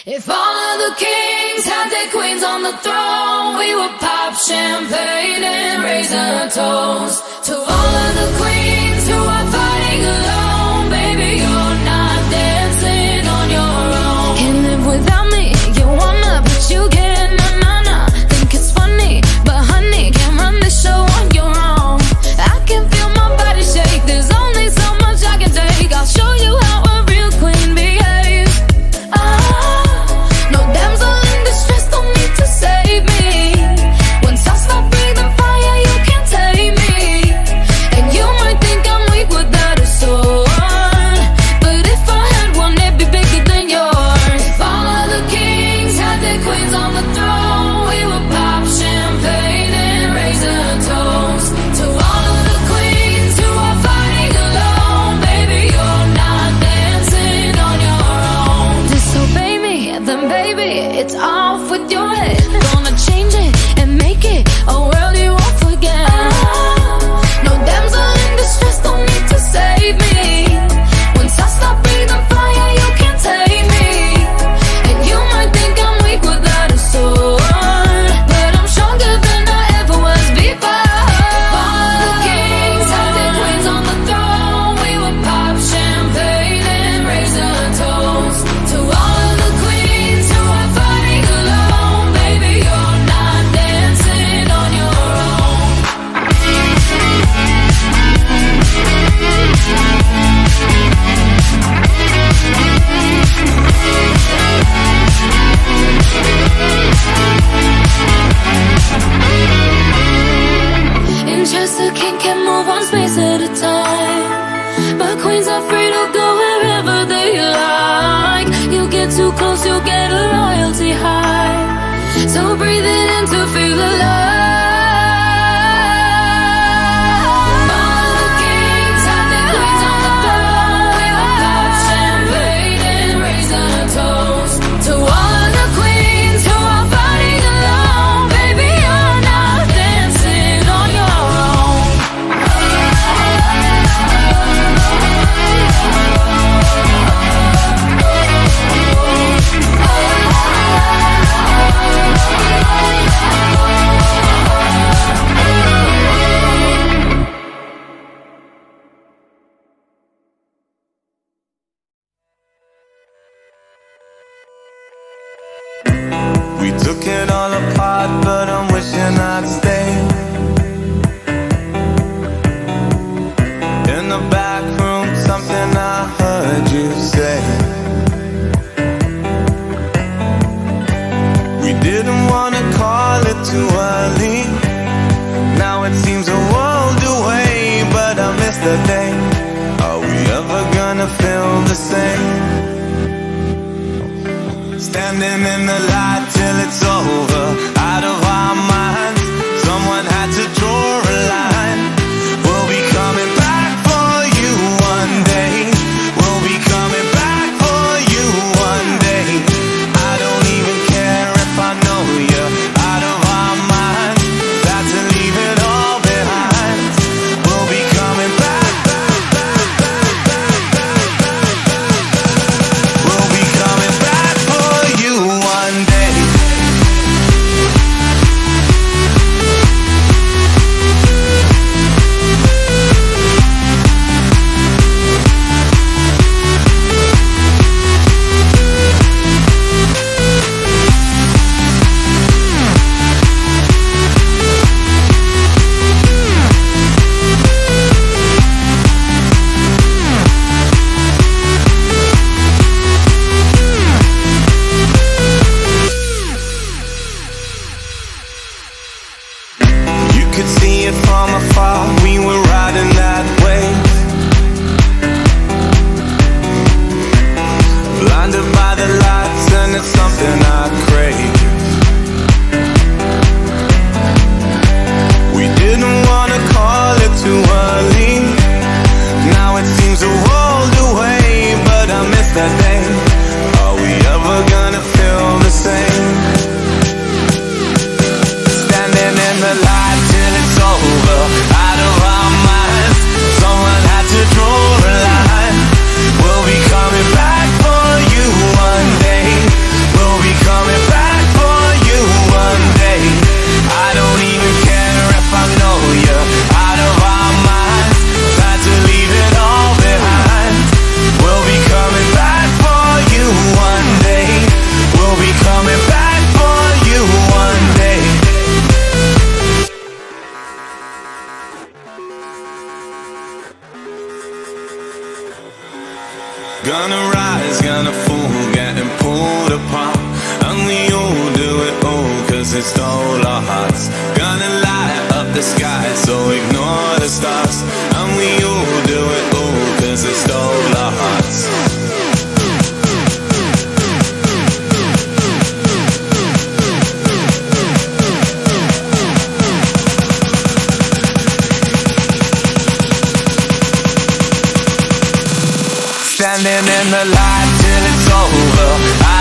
If all of the kings had their queens on the throne, we would pop champagne and raise a toast to all of the queens who are fighting alone. Baby, you're not dancing on your own. Can't live without me, you wanna, but you can't. Nah. Think it's funny, but honey, can't run the show on your own. I can feel my body shake, there's only so much I can take. I'll show you how a real queen behaves. No damsel in distress, don't need to save me. Once I stop breathing fire, you can't take me. And you might So breathe it in to feel the love. We took it all apart, but I'm wishing I'd stay. In the back room, something I heard you say. We didn't wanna call it too early. Now it seems a world away, but I miss the day. Are we ever gonna feel the same? Standing in the light till it's over, out of our minds. Someone had to draw a line. We'll be coming back for you one day. We'll be coming back for you one day. I don't even care if I know you're out of our minds. Got to leave it all behind. We'll be coming back, back, back, back, back, back, back, back. We'll be coming back for you one day. You could see it from afar, we were riding that wave. Blinded by the lights and it's something I crave. We didn't wanna call it too early. Now it seems a world away, but I miss that day. Are we ever gonna feel the same? Standing in the light till it's over, out of our minds. Someone had to draw a line. We'll be coming back for you one day. We'll be coming back for you one day. I don't even care if I know you're out of our minds. Tried to leave it all behind. We'll be coming back for you one day. We'll be coming back for you one day. Gonna rise, gonna fall, getting pulled apart. And we all do it all, cause it stole our hearts. Gonna light up the sky, so ignore the stars. And we all do it all, cause it stole our hearts. Standing in the light till it's over.